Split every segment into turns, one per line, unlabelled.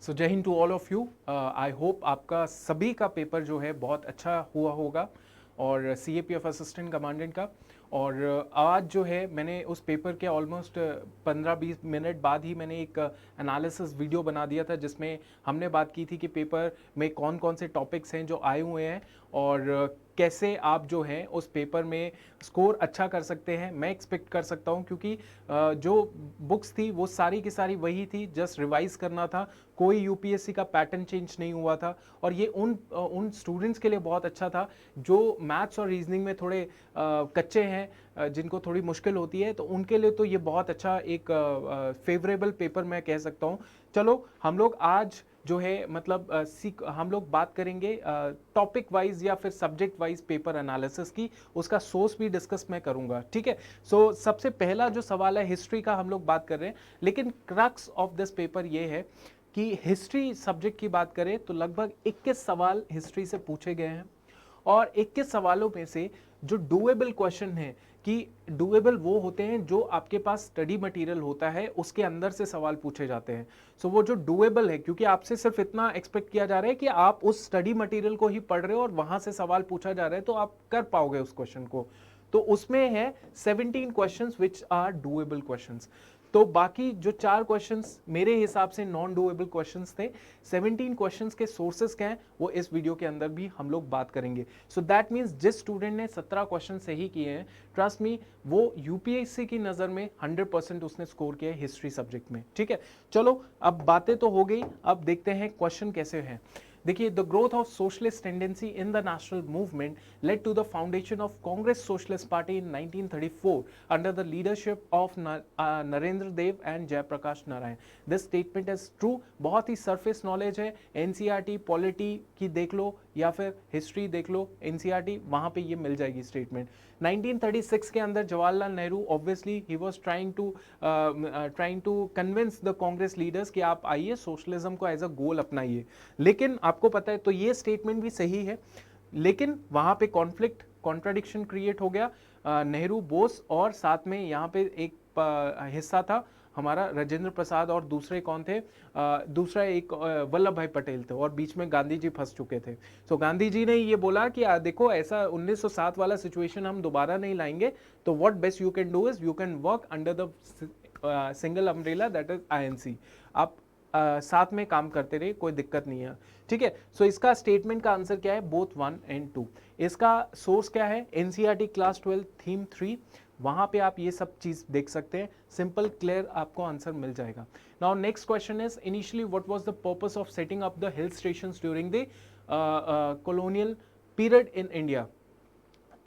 So Jai Hind to all of you. I hope आपका सभी का पेपर जो है बहुत अच्छा हुआ होगा और CAPF असिस्टेंट कमांडेंट का। और आज जो है मैंने उस पेपर के ऑलमोस्ट 15-20 मिनट बाद ही मैंने एक एनालिसिस वीडियो बना दिया था जिसमें हमने बात की थी कि पेपर में कौन कौन से टॉपिक्स हैं जो आए हुए हैं और कैसे आप जो हैं उस पेपर में स्कोर अच्छा कर सकते हैं। मैं एक्सपेक्ट कर सकता हूं क्योंकि जो बुक्स थी वो सारी की सारी वही थी, जस्ट रिवाइज करना था, कोई यूपीएससी का पैटर्न चेंज नहीं हुआ था। और ये उन स्टूडेंट्स के लिए बहुत अच्छा था जो मैथ्स और रीजनिंग में थोड़े कच्चे हैं, जिनको थोड़ी मुश्किल होती है, तो उनके लिए तो ये बहुत अच्छा एक फेवरेबल पेपर मैं कह सकता हूँ। चलो हम लोग आज जो है मतलब हम लोग बात करेंगे टॉपिक वाइज या फिर सब्जेक्ट वाइज पेपर एनालिसिस की, उसका सोर्स भी डिस्कस मैं करूंगा। ठीक है, सो सबसे पहला जो सवाल है हिस्ट्री का हम लोग बात कर रहे हैं, लेकिन क्रक्स ऑफ दिस पेपर ये है कि हिस्ट्री सब्जेक्ट की बात करें तो लगभग 21 सवाल हिस्ट्री से पूछे गए हैं और 21 सवालों में से जो डुएबल क्वेश्चन है, कि डुएबल वो होते हैं जो आपके पास स्टडी मटेरियल होता है उसके अंदर से सवाल पूछे जाते हैं। सो वो जो डुएबल है, क्योंकि आपसे सिर्फ इतना एक्सपेक्ट किया जा रहा है कि आप उस स्टडी मटेरियल को ही पढ़ रहे हो और वहां से सवाल पूछा जा रहा है तो आप कर पाओगे उस क्वेश्चन को। तो उसमें है 17 questions which are doable questions. तो बाकी जो 4 क्वेश्चंस मेरे हिसाब से नॉन डुएबल क्वेश्चंस थे। 17 क्वेश्चंस के सोर्सेस क्या हैं वो इस वीडियो के अंदर भी हम लोग बात करेंगे। सो दैट मींस जिस स्टूडेंट ने 17 क्वेश्चन सही किए हैं, ट्रस्ट मी, वो यूपीएससी की नजर में 100% उसने स्कोर किया है हिस्ट्री सब्जेक्ट में। ठीक है, चलो अब बातें तो हो गई, अब देखते हैं क्वेश्चन कैसे हैं। देखिए, the growth of socialist tendency in the national movement led to the foundation of Congress socialist party in 1934 under the leadership of Narendra Dev and Jayaprakash Narayan. This statement is true. बहुत ही सरफेस नॉलेज है, एनसीईआरटी पॉलिटी की देख लो या फिर हिस्ट्री देख लो, NCERT वहां पे ये मिल जाएगी स्टेटमेंट। 1936 के अंदर जवाहरलाल नेहरू ऑब्वियसली ही was trying to convince the Congress leaders कि आप आइए सोशलिज्म को एज अ गोल अपनाइए। लेकिन आपको पता है, तो ये स्टेटमेंट भी सही है, लेकिन वहां पे कॉन्फ्लिक्ट कॉन्ट्राडिक्शन क्रिएट हो गया। नेहरू बोस और साथ में यहाँ पे एक हिस्सा था हमारा राजेंद्र प्रसाद और दूसरे कौन थे, दूसरा एक वल्लभ भाई पटेल थे और बीच में गांधी जी फंस चुके थे। सो गांधी जी ने ये बोला कि देखो ऐसा 1907 वाला सिचुएशन हम दोबारा नहीं लाएंगे, तो what best you can do is you can work under the single umbrella that is INC. आप साथ में काम करते रहे, कोई दिक्कत नहीं है। ठीक है, सो इसका स्टेटमेंट का आंसर क्या है, बोथ 1 एंड 2। इसका सोर्स क्या है, एनसीईआरटी क्लास 12 थीम 3, वहां पे आप ये सब चीज देख सकते हैं। सिंपल क्लियर आपको आंसर मिल जाएगा। Now next question is, initially what was the purpose of setting up the hill stations during the colonial period in India.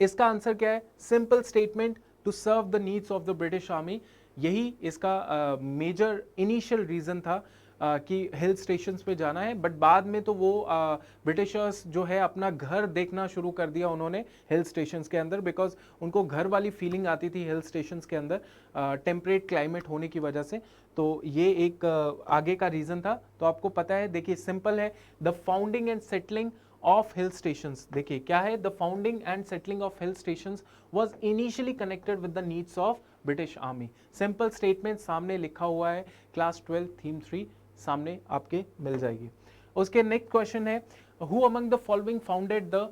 इसका आंसर क्या है, simple statement, to serve the needs of the British army. यही इसका major initial reason था कि hill stations पे जाना है। बट बाद में तो वो ब्रिटिशर्स जो है अपना घर देखना शुरू कर दिया उन्होंने हिल स्टेशंस के अंदर, बिकॉज उनको घर वाली फीलिंग आती थी हिल स्टेशंस के अंदर टेम्परेट क्लाइमेट होने की वजह से। तो ये एक आगे का रीजन था। तो आपको पता है, देखिए सिंपल है, the founding and settling of hill stations. देखिए क्या है, the founding and settling of hill stations was initially connected with the needs of British army. Simple statement सामने लिखा हुआ है, क्लास 12 थीम 3 सामने आपके मिल जाएगी। उसके नेक्स्ट क्वेश्चन है, who among the following founded the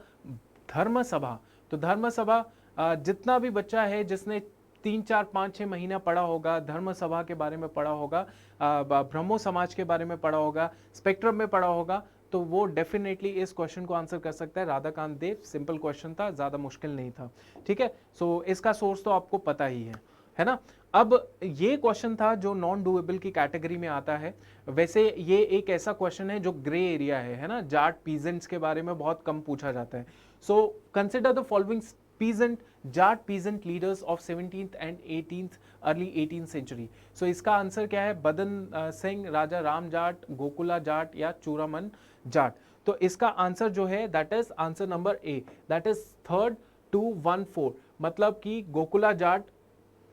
धर्म सभा। तो धर्म सभा, जितना भी बच्चा है जिसने 3-4-5-6 महीना पढ़ा होगा, धर्म सभा के बारे में पढ़ा होगा, ब्रह्मो समाज के बारे में पढ़ा होगा, स्पेक्ट्रम में पढ़ा होगा, तो वो डेफिनेटली इस क्वेश्चन को आंसर कर सकता है। राधाकांत देव, सिंपल क्वेश्चन था, ज्यादा मुश्किल नहीं था। ठीक है, सो इसका सोर्स तो आपको पता ही है ना। अब ये क्वेश्चन था जो नॉन डुएबल की कैटेगरी में आता है। वैसे ये एक ऐसा क्वेश्चन है जो ग्रे एरिया है ना, जाट पीजेंट्स के बारे में बहुत कम पूछा जाता है। So consider the following peasant Jat peasant leaders of 17th and 18th early 18th century. So इसका आंसर क्या है, बदन सिंह, राजा राम जाट, गोकुला जाट या चूरामन जाट। तो इसका आंसर जो है that is answer number A, that is 3rd 214, मतलब कि गोकुला जाट।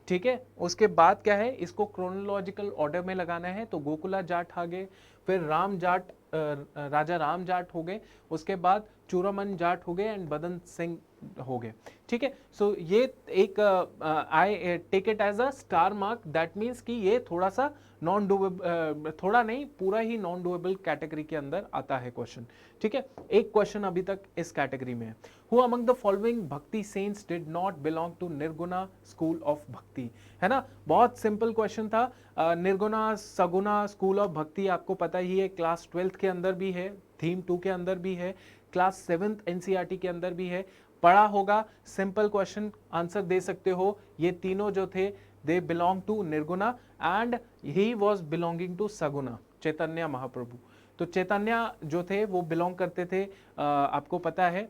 ठीक है, उसके बाद क्या है, इसको क्रोनोलॉजिकल ऑर्डर में लगाना है, तो गोकुला जाट आ गए, फिर राम जाट, राजा राम जाट हो गए, उसके बाद चूरामन जाट हो गए एंड बदन सिंह हो गए, ठीक है। सो ये एक I take it as a star mark, that means कि ये थोड़ा सा नॉन डूएबल, थोड़ा नहीं पूरा ही नॉन डूएबल कैटेगरी के अंदर आता है क्वेश्चन, ठीक है। एक क्वेश्चन अभी तक इस कैटेगरी में है। Who among the following bhakti saints did not belong to Nirguna school of bhakti, है ना, बहुत सिंपल क्वेश्चन था। निर्गुणा सगुणा स्कूल ऑफ भक्ति आपको पता ही है, क्लास 12th के अंदर भी है, थीम 2 के अंदर भी है, क्लास 7th एनसीईआरटी के अंदर भी है, पढ़ा होगा, सिंपल क्वेश्चन आंसर दे सकते हो। ये तीनों जो थे they belong to Nirguna and he was belonging to Saguna, Chaitanya Mahaprabhu. तो चैतन्य जो थे वो बिलोंग करते थे आपको पता है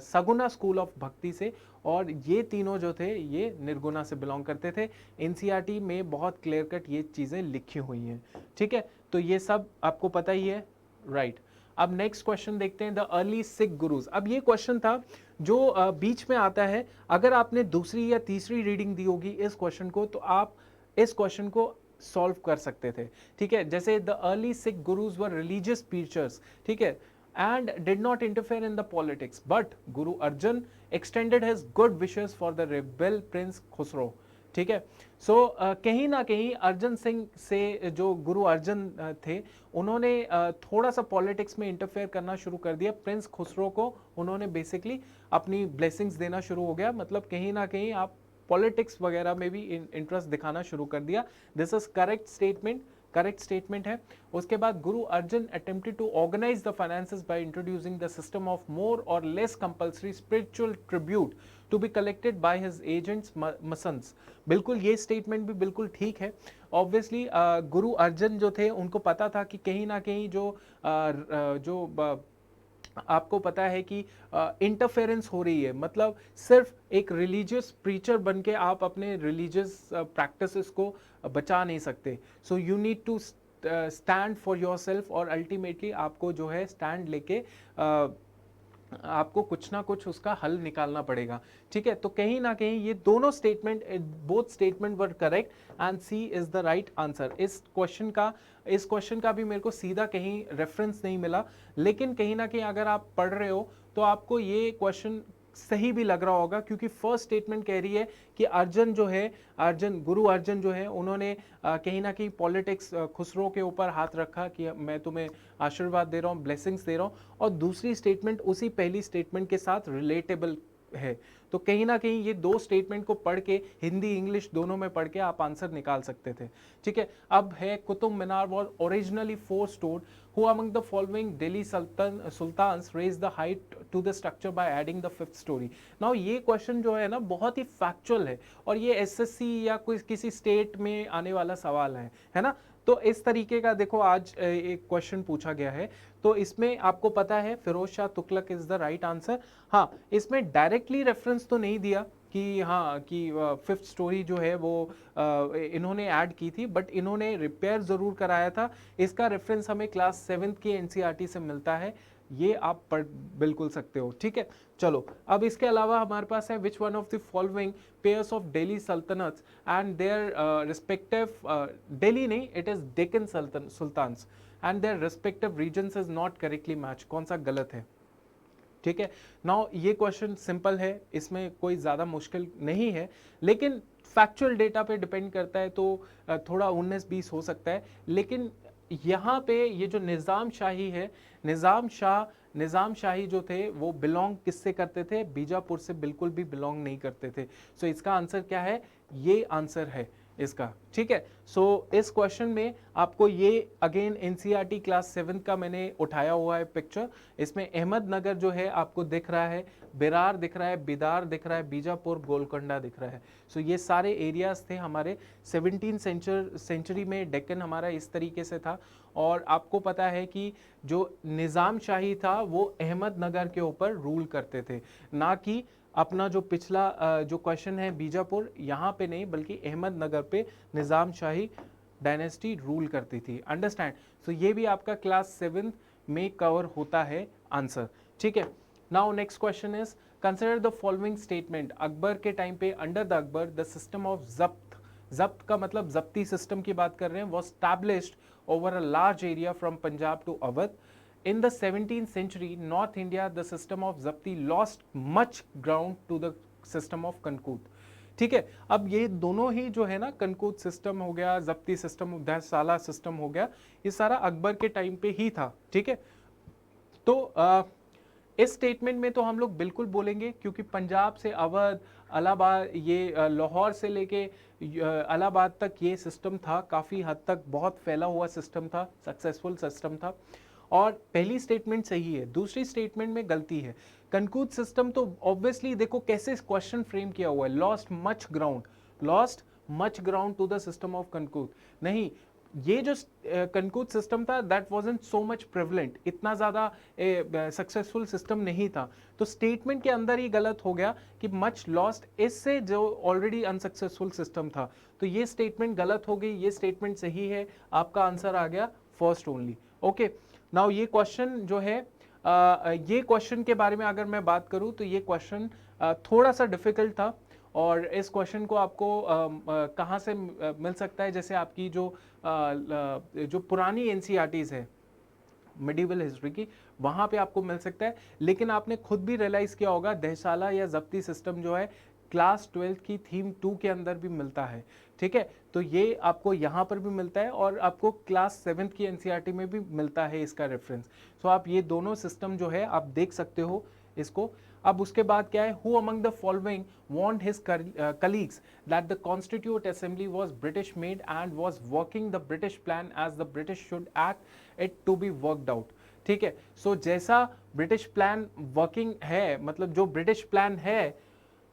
सगुणा स्कूल ऑफ भक्ति से, और ये तीनों जो थे ये निर्गुणा से बिलोंग करते थे। एनसीईआरटी में बहुत क्लियर कट ये चीज़ें लिखी हुई हैं, ठीक है। तो ये सब आपको पता ही है, राइट। अब नेक्स्ट क्वेश्चन देखते हैं, द अर्ली सिख गुरुज। अब ये क्वेश्चन था जो बीच में आता है, अगर आपने दूसरी या तीसरी रीडिंग दी होगी इस क्वेश्चन को तो आप इस क्वेश्चन को सॉल्व कर सकते थे, ठीक है। जैसे the early Sikh gurus were religious preachers, ठीक है, and did not interfere in the politics, but Guru Arjan extended his good wishes for the rebel Prince Khusro, ठीक है। सो कहीं ना कहीं अर्जन सिंह से जो गुरु अर्जन थे उन्होंने थोड़ा सा पॉलिटिक्स में इंटरफेयर करना शुरू कर दिया। प्रिंस खुसरो को उन्होंने बेसिकली अपनी ब्लेसिंग्स देना शुरू हो गया, मतलब कहीं ना कहीं आप पॉलिटिक्स वगैरह में भी इंटरेस्ट दिखाना शुरू कर दिया। This is correct statement, correct statement है। उसके बाद Guru Arjan attempted to organise the finances by introducing the system of more or less compulsory spiritual tribute to be collected by his agents masands. बिल्कुल ये स्टेटमेंट भी बिल्कुल ठीक है। ऑब्वियसली गुरु अर्जन जो थे उनको पता था कि कहीं ना कहीं जो आपको पता है कि इंटरफेरेंस हो रही है, मतलब सिर्फ एक रिलीजियस प्रीचर बन के आप अपने रिलीजियस प्रैक्टिसेस को बचा नहीं सकते। So you need to stand for yourself, और अल्टीमेटली आपको जो है स्टैंड लेके आपको कुछ ना कुछ उसका हल निकालना पड़ेगा, ठीक है। तो कहीं ना कहीं ये दोनों statement, both statement were correct and C is the right answer. इस क्वेश्चन का भी मेरे को सीधा कहीं रेफरेंस नहीं मिला, लेकिन कहीं ना कहीं अगर आप पढ़ रहे हो तो आपको ये क्वेश्चन सही भी लग रहा होगा, क्योंकि फर्स्ट स्टेटमेंट कह रही है कि गुरु अर्जन जो है उन्होंने कहीं ना कहीं पॉलिटिक्स खुसरो के ऊपर हाथ रखा कि मैं तुम्हें आशीर्वाद दे रहा हूँ, ब्लेसिंग्स दे रहा हूँ, और दूसरी स्टेटमेंट उसी पहली स्टेटमेंट के साथ रिलेटेबल है। तो कहीं ना कहीं ये दो स्टेटमेंट को पढ़ के हिंदी इंग्लिश दोनों में पढ़ के आप आंसर निकाल सकते थे, ठीक है। अब है Qutub Minar was originally 4 storeyed, who among the following Delhi sultans raise the height to the structure by adding the 5th storey. Now ये क्वेश्चन जो है ना बहुत ही फैक्चुअल है, और ये एसएससी या कोई किसी स्टेट में आने वाला सवाल है ना। तो इस तरीके का देखो आज एक क्वेश्चन पूछा गया है, तो इसमें आपको पता है Firoz Shah Tughlaq is the right answer. हाँ, इसमें डायरेक्टली रेफरेंस तो नहीं दिया कि हाँ कि 5th स्टोरी जो है वो इन्होंने ऐड की थी, बट इन्होंने रिपेयर जरूर कराया था। इसका रेफरेंस हमें क्लास 7th की एनसीईआरटी से मिलता है, ये आप पढ़ बिल्कुल सकते हो, ठीक है। चलो अब इसके अलावा हमारे पास है which one of the following pairs of Delhi sultanate and their respective, Delhi नहीं it is Deccan sultans and their respective regions is not correctly match, कौन सा गलत है, ठीक है। नाउ ये क्वेश्चन सिंपल है, इसमें कोई ज़्यादा मुश्किल नहीं है, लेकिन फैक्चुअल डेटा पे डिपेंड करता है तो थोड़ा 19-20 हो सकता है। लेकिन यहाँ पे ये जो निज़ाम शाही है, निज़ाम शाही जो थे वो बिलोंग किससे करते थे, बीजापुर से बिल्कुल भी बिलोंग नहीं करते थे। सो इसका आंसर क्या है, ये आंसर है इसका, ठीक है। सो इस क्वेश्चन में आपको ये अगेन एनसीईआरटी क्लास 7 का मैंने उठाया हुआ है पिक्चर। इसमें अहमदनगर जो है आपको दिख रहा है, बिरार दिख रहा है, बिदार दिख रहा है, बीजापुर, गोलकोंडा दिख रहा है। सो ये सारे एरियाज थे हमारे 17th सेंचुरी में। डेक्कन हमारा इस तरीके से था, और आपको पता है कि जो निज़ाम शाही था वो अहमदनगर के ऊपर रूल करते थे, ना कि अपना जो पिछला जो क्वेश्चन है बीजापुर, यहाँ पे नहीं बल्कि अहमदनगर पे निज़ाम शाही डायनेस्टी रूल करती थी। अंडरस्टैंड। सो ये भी आपका क्लास 7 में कवर होता है आंसर, ठीक है। Now next question is consider the following statement. Akbar के टाइम पे under the Akbar the system of जब्त का मतलब जब्ती सिस्टम की बात कर रहे हैं, was established over a large area from Punjab to Awadh in the 17th century North India the system of Zapti lost much ground to the system of Kankut। ठीक है, अब ये दोनों ही जो है ना, कनकूत सिस्टम हो गया, जब्ती सिस्टम, दहसाला सिस्टम हो गया, ये सारा अकबर के टाइम पे ही था। ठीक है, तो इस स्टेटमेंट में तो हम लोग बिल्कुल बोलेंगे, क्योंकि पंजाब से अवध, इलाहाबाद, ये लाहौर से लेके इलाहाबाद तक ये सिस्टम था, काफ़ी हद तक बहुत फैला हुआ सिस्टम था, सक्सेसफुल सिस्टम था। और पहली स्टेटमेंट सही है, दूसरी स्टेटमेंट में गलती है। कनकूत सिस्टम तो ऑब्वियसली देखो कैसे क्वेश्चन फ्रेम किया हुआ है, lost much ground, lost much ground to the system of kankut. नहीं, ये जो कनकूत सिस्टम था that wasn't so much prevalent, इतना ज़्यादा सक्सेसफुल सिस्टम नहीं था। तो स्टेटमेंट के अंदर ही गलत हो गया कि मच लॉस्ट, इससे जो ऑलरेडी अनसक्सेसफुल सिस्टम था, तो ये स्टेटमेंट गलत हो गई, ये स्टेटमेंट सही है। आपका आंसर आ गया फर्स्ट ओनली। ओके, नाउ ये क्वेश्चन जो है, ये क्वेश्चन के बारे में अगर मैं बात करूं तो ये क्वेश्चन थोड़ा सा डिफिकल्ट था। और इस क्वेश्चन को आपको कहाँ से मिल सकता है, जैसे आपकी जो पुरानी एनसीईआरटीज़ है मिडिवल हिस्ट्री की, वहाँ पे आपको मिल सकता है। लेकिन आपने खुद भी रियलाइज़ किया होगा, दहसाला या जब्ती सिस्टम जो है क्लास 12 की थीम 2 के अंदर भी मिलता है। ठीक है, तो ये आपको यहाँ पर भी मिलता है और आपको क्लास 7 की एनसीईआरटी में भी मिलता है इसका रेफरेंस। सो आप ये दोनों सिस्टम जो है आप देख सकते हो इसको। अब उसके बाद क्या है, who among the following want his colleagues that the constitute assembly was British made and was working the British plan as the British should act it to be worked out. ठीक है, सो जैसा ब्रिटिश प्लान वर्किंग है, मतलब जो British plan है,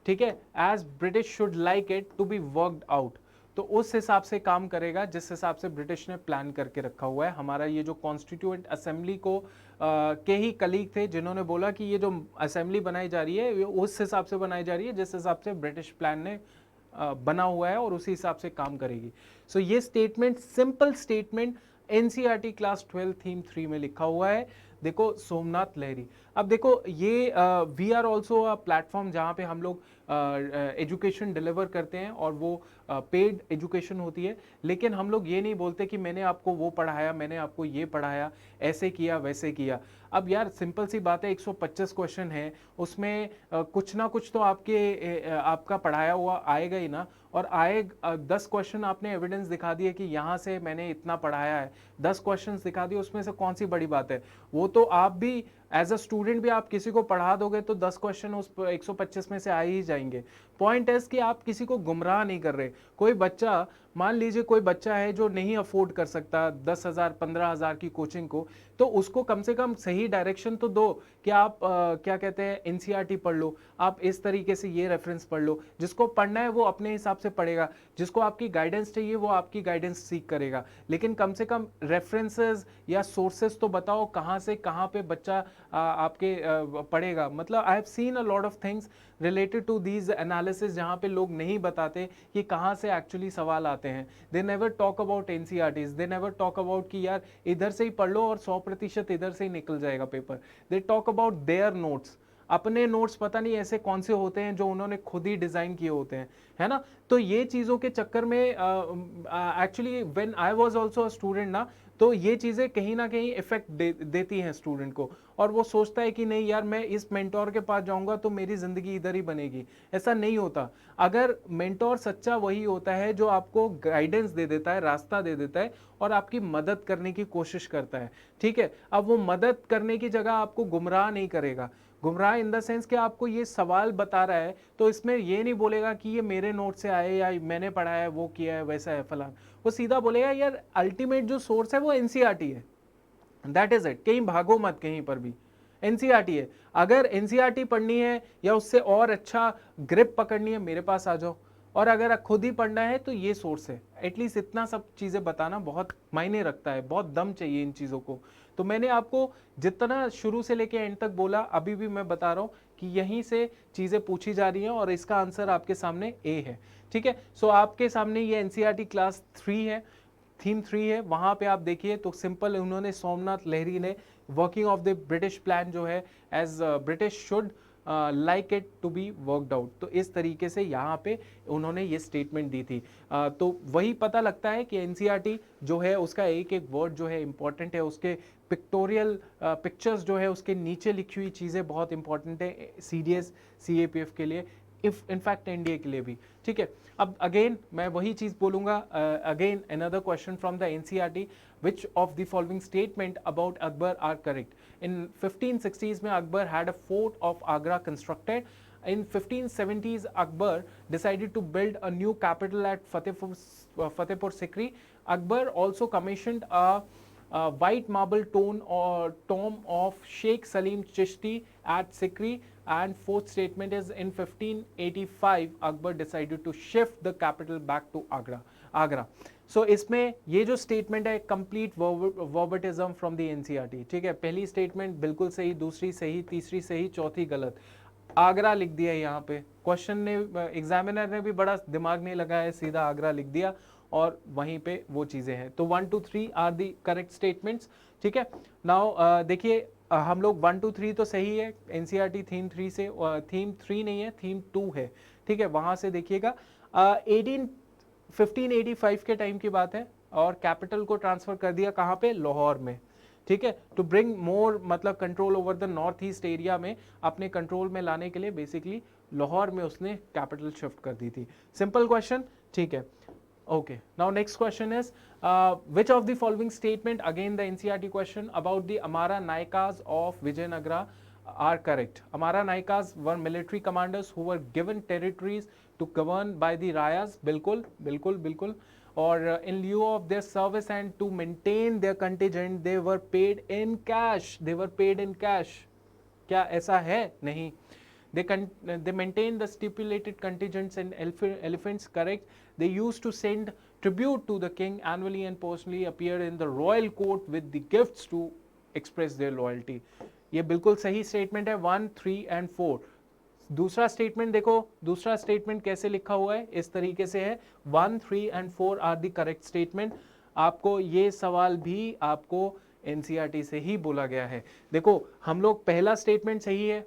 ठीक है, as British should like it to be worked out, तो उस हिसाब से काम करेगा जिस हिसाब से ब्रिटिश ने प्लान करके रखा हुआ है। हमारा ये जो कॉन्स्टिट्यूएंट असेंबली को के ही कलीग थे जिन्होंने बोला कि ये जो असेंबली बनाई जा रही है ये उस हिसाब से बनाई जा रही है जिस हिसाब से ब्रिटिश प्लान ने बना हुआ है और उसी हिसाब से काम करेगी। सो ये statement, simple statement, NCERT class 12 theme 3 में लिखा हुआ है। देखो, सोमनाथ लहरी। अब देखो, ये we are also a platform जहाँ पे हम लोग एजुकेशन डिलीवर करते हैं और वो पेड एजुकेशन होती है। लेकिन हम लोग ये नहीं बोलते कि मैंने आपको वो पढ़ाया, मैंने आपको ये पढ़ाया, ऐसे किया वैसे किया। अब यार सिंपल सी बात है, 125 क्वेश्चन है, उसमें कुछ ना कुछ तो आपका पढ़ाया हुआ आएगा ही ना। और 10 क्वेश्चन आपने एविडेंस दिखा दिए कि यहाँ से मैंने इतना पढ़ाया है, 10 क्वेश्चन दिखा दिए, उसमें से कौन सी बड़ी बात है। वो तो आप भी एज अ स्टूडेंट भी आप किसी को पढ़ा दोगे तो 10 क्वेश्चन उस 125 में से आ ही जाएंगे। पॉइंट है कि आप किसी को गुमराह नहीं कर रहे। कोई बच्चा, मान लीजिए कोई बच्चा है जो नहीं अफोर्ड कर सकता 10,000 15,000 की कोचिंग को, तो उसको कम से कम सही डायरेक्शन तो दो कि आप क्या कहते हैं, एनसीईआरटी पढ़ लो, आप इस तरीके से ये रेफरेंस पढ़ लो। जिसको पढ़ना है वो अपने हिसाब से पढ़ेगा, जिसको आपकी गाइडेंस चाहिए वो आपकी गाइडेंस सीख करेगा। लेकिन कम से कम रेफरेंसेस या सोर्सेस तो बताओ कहाँ से कहाँ पे बच्चा आपके पढ़ेगा। मतलब I have seen a lot of things related to these analysis जहाँ पे लोग नहीं बताते कि कहाँ से एक्चुअली सवाल आते हैं। They never talk about NCERTs, they never talk about कि यार इधर से ही पढ़ लो और 100% इधर से ही निकल जाएगा paper. They talk about their notes, अपने नोट्स पता नहीं ऐसे कौन से होते हैं जो उन्होंने खुद ही डिजाइन किए होते हैं, है ना। तो ये चीज़ों के चक्कर में actually when I was also a student ना, तो ये चीज़ें कहीं ना कहीं इफेक्ट देती हैं स्टूडेंट को, और वो सोचता है कि नहीं यार मैं इस मेंटोर के पास जाऊंगा तो मेरी ज़िंदगी इधर ही बनेगी। ऐसा नहीं होता। अगर मेंटोर सच्चा वही होता है जो आपको गाइडेंस दे देता है, रास्ता दे देता है और आपकी मदद करने की कोशिश करता है। ठीक है, अब वो मदद करने की जगह आपको गुमराह नहीं करेगा। गुमराह इन द सेंस कि आपको ये सवाल बता रहा है तो इसमें ये नहीं बोलेगा कि ये मेरे नोट से आए या मैंने पढ़ा है, वो किया है, वैसा है फलान। वो सीधा बोलेगा यार अल्टीमेट जो सोर्स है वो एनसीईआरटी है, दैट इज इट। कहीं भागो मत, कहीं पर भी एनसीईआरटी है। अगर एनसीईआरटी पढ़नी है या उससे और अच्छा ग्रिप पकड़नी है, मेरे पास आ जाओ। और अगर खुद ही पढ़ना है तो ये सोर्स है। एटलीस्ट इतना सब चीज़ें बताना बहुत मायने रखता है, बहुत दम चाहिए इन चीज़ों को। तो मैंने आपको जितना शुरू से लेके एंड तक बोला, अभी भी मैं बता रहा हूँ कि यहीं से चीज़ें पूछी जा रही हैं और इसका आंसर आपके सामने ए है। ठीक है, सो आपके सामने ये एनसीईआरटी क्लास 3 है, थीम 3 है। वहाँ पे आप देखिए तो सिंपल उन्होंने, सोमनाथ लहरी ने working of the British plan जो है as British should like it to be worked out, तो इस तरीके से यहाँ पे उन्होंने ये स्टेटमेंट दी थी। तो वही पता लगता है कि एनसीईआरटी जो है उसका एक एक वर्ड जो है इंपॉर्टेंट है, उसके पिक्टोरियल पिक्चर्स जो है उसके नीचे लिखी हुई चीज़ें बहुत इंपॉर्टेंट है CDS CAPF के लिए, इफ इनफैक्ट NDA के लिए भी, ठीक है। अब अगेन मैं वही चीज़ बोलूँगा, again another question from the NCERT, which of the following statement about Akbar are correct? In 1560s में Akbar had a fort of Agra constructed. In 1570s Akbar decided to build a new capital at Fatehpur Sikri. Akbar also commissioned a white marble tomb of Sheikh Salim Chishti at Sikri. And fourth statement is in 1585 Akbar decided to shift the capital back to Agra. सो इसमें ये जो statement है complete वर्बटिज्म from the NCERT, ठीक है। पहली statement बिल्कुल सही, दूसरी सही, तीसरी सही, चौथी गलत। आगरा लिख दिया यहाँ पे, क्वेश्चन ने एग्जामिनर ने भी बड़ा दिमाग नहीं लगाया, सीधा आगरा लिख दिया और वहीं पे वो चीज़ें हैं। तो 1 2 3 आर दी करेक्ट स्टेटमेंट्स, ठीक है। नाउ देखिए हम लोग 1 2 3 तो सही है, NCERT थीम 3 से, थीम 3 नहीं है, थीम 2 है, ठीक है। वहाँ से देखिएगा 1585 के टाइम की बात है और कैपिटल को ट्रांसफर कर दिया कहाँ पे, लाहौर में, ठीक है। टू ब्रिंग मोर मतलब control over the north east area में, अपने कंट्रोल में लाने के लिए बेसिकली लाहौर में उसने कैपिटल शिफ्ट कर दी थी। सिंपल क्वेश्चन, ठीक है। Okay, now next question is which of the following statement, again the NCERT question, about the Amara Nayakas of Vijayanagara are correct? Amara Nayakas were military commanders who were given territories to govern by the Rayas. बिल्कुल बिल्कुल बिल्कुल। और in lieu of their service and to maintain their contingent they were paid in cash. They were paid in cash. क्या ऐसा है? नहीं। They maintain the stipulated contingents and elephants, correct. They used to send tribute to the king annually and personally appear in the royal court with the gifts to express their loyalty. ये बिल्कुल सही statement है 1 3 and 4। दूसरा statement देखो, दूसरा statement कैसे लिखा हुआ है, इस तरीके से है 1 3 and 4 are the correct statement. आपको ये सवाल भी आपको NCERT से ही बोला गया है। देखो हम लोग पहला स्टेटमेंट सही है,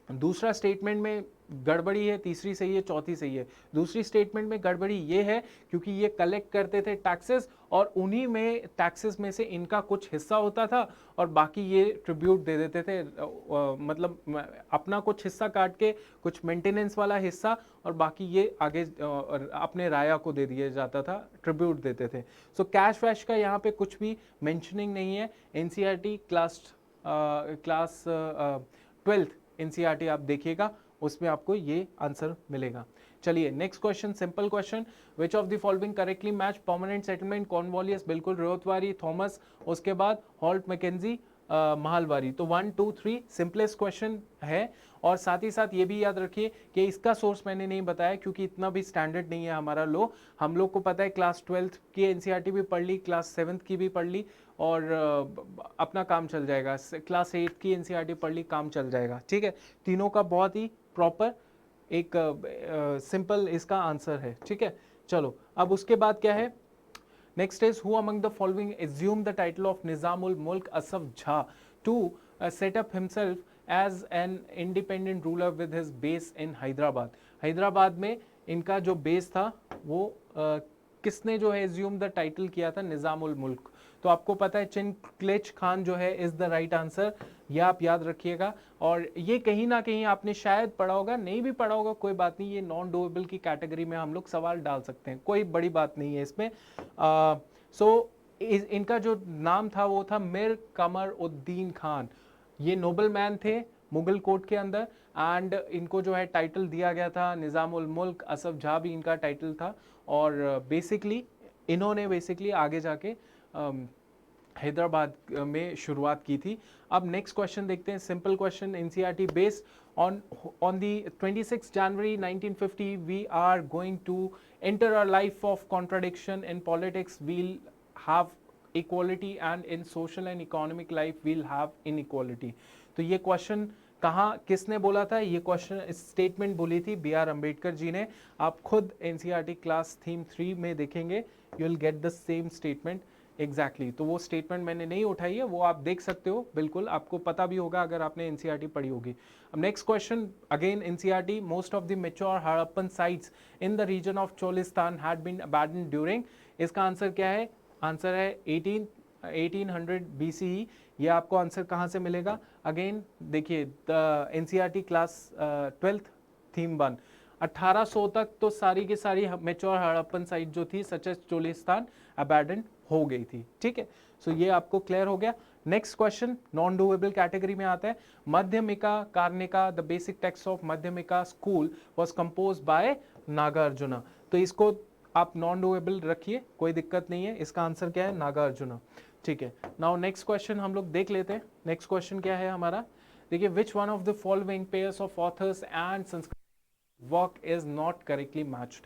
दूसरा स्टेटमेंट में गड़बड़ी है, तीसरी सही है, चौथी सही है। दूसरी स्टेटमेंट में गड़बड़ी ये है क्योंकि ये कलेक्ट करते थे टैक्सेस और उन्हीं में टैक्सेस में से इनका कुछ हिस्सा होता था और बाकी ये ट्रिब्यूट दे देते थे, मतलब अपना कुछ हिस्सा काट के कुछ मेंटेनेंस वाला हिस्सा और बाकी ये आगे अपने राया को दे दिया जाता था, ट्रिब्यूट देते थे। सो कैश वैश का यहाँ पे कुछ भी मेंशनिंग नहीं है। NCERT क्लास 12th NCERT आप देखिएगा, उसमें आपको ये आंसर मिलेगा। चलिए next question, simple question, which of the following correctly match permanent settlement Cornwallis, बिल्कुल रोहतवारी, थॉमस, उसके बाद हॉल्ट मैकेंजी, महालवारी। तो 1 2 3 सिंपलेस्ट क्वेश्चन है। और साथ ही साथ ये भी याद रखिए कि इसका सोर्स मैंने नहीं बताया क्योंकि इतना भी स्टैंडर्ड नहीं है हमारा लो। हम लोग को पता है क्लास 12th की NCERT भी पढ़ ली, क्लास 7th की भी पढ़ ली और अपना काम चल जाएगा। क्लास 8th की NCERT पढ़ ली, काम चल जाएगा, ठीक है। तीनों का बहुत ही प्रॉपर एक सिंपल इसका आंसर है, ठीक है। चलो अब उसके बाद क्या है, next is who among the following assume the title of Nizamul Mulk Asaf Jah to set up himself as an independent ruler with his base in Hyderabad. Hyderabad में इनका जो बेस था वो किसने जो है एज्यूम द टाइटल किया था, निजामुल मुल्क। तो आपको पता है चिनक्लेज खान जो है इज द राइट आंसर, ये आप याद रखिएगा। और ये कहीं ना कहीं आपने शायद पढ़ा होगा, नहीं भी पढ़ा होगा कोई बात नहीं, ये नॉन डूएबल की कैटेगरी में हम लोग सवाल डाल सकते हैं, कोई बड़ी बात नहीं है इसमें। इनका जो नाम था वो था मिर कमर उद्दीन खान। ये नोबल मैन थे मुगल कोर्ट के अंदर एंड इनको जो है टाइटल दिया गया था निज़ामुल मुल्क। असफ झा भी इनका टाइटल था और बेसिकली इन्होंने बेसिकली आगे जाके हैदराबाद में शुरुआत की थी। अब नेक्स्ट क्वेश्चन देखते हैं, simple question NCERT based on the 26th January 1950 we are going to enter a life of contradiction. In politics we'll have equality and in social and economic life we'll have inequality. तो ये question कहाँ किसने बोला था, ये question statement बोली थी BR Ambedkar ji ने। आप खुद NCERT क्लास थीम 3 में देखेंगे, you will get the same statement exactly. तो वो स्टेटमेंट मैंने नहीं उठाई है, वो आप देख सकते हो, बिल्कुल आपको पता भी होगा अगर आपने NCERT पढ़ी होगी। अब next question again NCERT, most of the mature Harappan sites in the region of Cholistan had been abandoned during. इसका आंसर क्या है, आंसर है 1800 BCE, ये आपको आंसर कहाँ से मिलेगा? अगेन देखिए the NCERT class 12th theme 1, 1800 तक तो सारी की सारी मेच्योर हड़प्पन साइट जो थी सच एज चोलिस्तान अबैंडन हो गई थी। ठीक है, सो ये आपको क्लियर हो गया। Next question non doable category में आता है। Madhyamika Karika, the basic text of Madhyamika school was composed by Nagarjuna. तो इसको आप नॉन डूएबल रखिए, कोई दिक्कत नहीं है। इसका आंसर क्या है? नागार्जुना। ठीक है, नाउ नेक्स्ट क्वेश्चन हम लोग देख लेते हैं। नेक्स्ट क्वेश्चन क्या है हमारा? देखिए, विच one of the following pairs of authors and Sanskrit work is not correctly matched.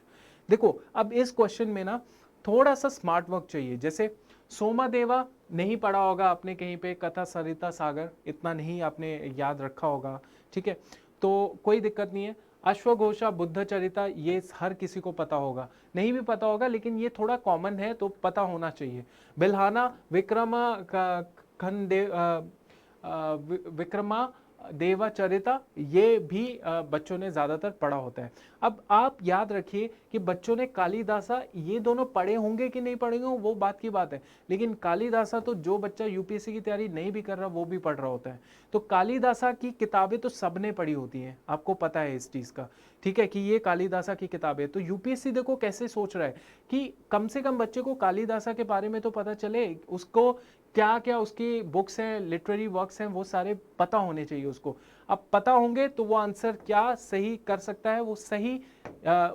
देखो, अब इस क्वेश्चन में ना थोड़ा सा स्मार्ट वर्क चाहिए। जैसे सोमादेवा नहीं पढ़ा होगा आपने कहीं पे, कथा सरिता सागर इतना नहीं आपने याद रखा होगा। ठीक है, तो कोई दिक्कत नहीं है। अश्वघोषा, बुद्ध चरिता, ये हर किसी को पता होगा। नहीं भी पता होगा लेकिन ये थोड़ा कॉमन है तो पता होना चाहिए। बिल्हाना, विक्रमा विक्रमा देवाचरिता, ये भी बच्चों ने ज़्यादातर पढ़ा होता है। अब आप याद रखिए कि बच्चों ने कालिदासा ये दोनों पढ़े होंगे कि नहीं पढ़े होंगे वो बात की बात है, लेकिन कालिदासा तो जो बच्चा यूपीएससी की तैयारी नहीं भी कर रहा वो भी पढ़ रहा होता है। तो कालिदासा की किताबें तो सबने पढ़ी होती हैं, आपको पता है इस चीज़ का। ठीक है, कि ये कालिदासा की किताबें, तो यूपीएससी देखो कैसे सोच रहा है कि कम से कम बच्चे को कालिदासा के बारे में तो पता चले, उसको क्या क्या उसकी बुक्स हैं, लिटरेरी वर्क्स हैं, वो सारे पता होने चाहिए उसको। अब पता होंगे तो वो आंसर क्या सही कर सकता है, वो सही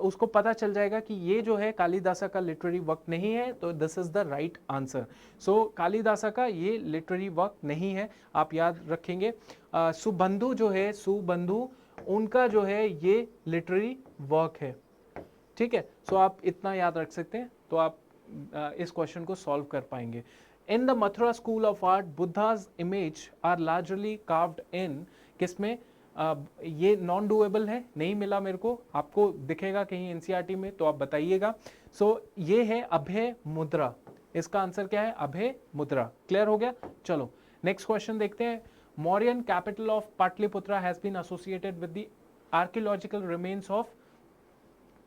उसको पता चल जाएगा कि ये जो है कालिदासा का लिटरेरी वर्क नहीं है, तो this is the right answer. So Kalidasa का ये लिटरेरी वर्क नहीं है, आप याद रखेंगे। सुबंधु जो है, सुबंधु उनका जो है ये लिटरेरी वर्क है। ठीक है, सो आप इतना याद रख सकते हैं तो आप इस क्वेश्चन को सॉल्व कर पाएंगे। In the Mathura school of art Buddha's image are largely carved in, किसमें? ये नॉन डूएबल है, नहीं मिला मेरे को, आपको दिखेगा कहीं एनसीईआरटी में तो आप बताइएगा। सो ये है अभय मुद्रा, इसका आंसर क्या है? अभय मुद्रा। क्लियर हो गया? चलो नेक्स्ट क्वेश्चन देखते हैं। Mauryan capital of Pataliputra has been associated with the archaeological remains of,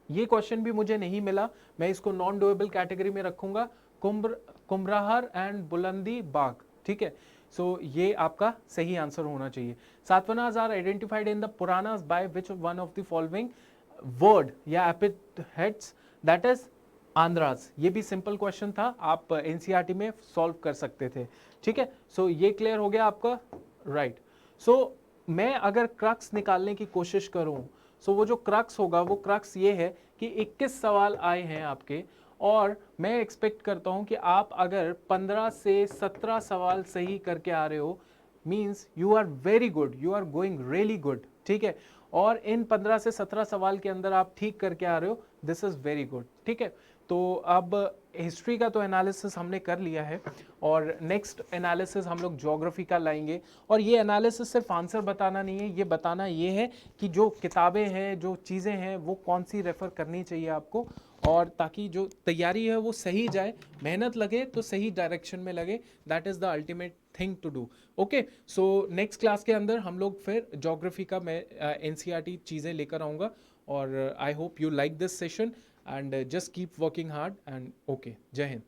ये क्वेश्चन भी मुझे नहीं मिला, मैं इसको नॉन डूएबल कैटेगरी में रखूंगा। कुम्भराहर एंड बुलंदी बाग। ठीक है, सो ये आपका सही आंसर होना चाहिए। Satavahanas are identified in the Puranas by which one of the following word या एपिथेट्स, दैट इज आंध्रास। ये भी सिंपल क्वेश्चन था, आप एनसीईआरटी में सॉल्व कर सकते थे। ठीक है, सो ये क्लियर हो गया आपका, राइट। सो मैं अगर क्रक्स निकालने की कोशिश करूं, सो वो जो क्रक्स होगा वो क्रक्स ये है कि 21 सवाल आए हैं आपके, और मैं एक्सपेक्ट करता हूं कि आप अगर 15 से 17 सवाल सही करके आ रहे हो, means you are very good, you are going really good. ठीक है, और इन 15 से 17 सवाल के अंदर आप ठीक करके आ रहे हो, दिस इज वेरी गुड। ठीक है, तो अब हिस्ट्री का तो एनालिसिस हमने कर लिया है, और नेक्स्ट एनालिसिस हम लोग ज्योग्राफी का लाएंगे। और ये एनालिसिस सिर्फ आंसर बताना नहीं है, ये बताना ये है कि जो किताबें हैं, जो चीज़ें हैं, वो कौन सी रेफ़र करनी चाहिए आपको, और ताकि जो तैयारी है वो सही जाए, मेहनत लगे तो सही डायरेक्शन में लगे, that is the ultimate thing to do. Okay, so next class के अंदर हम लोग फिर ज्योग्राफी का मैं एनसीईआरटी चीज़ें लेकर आऊँगा, और I hope you like this session and just keep working hard and okay. Jai Hind.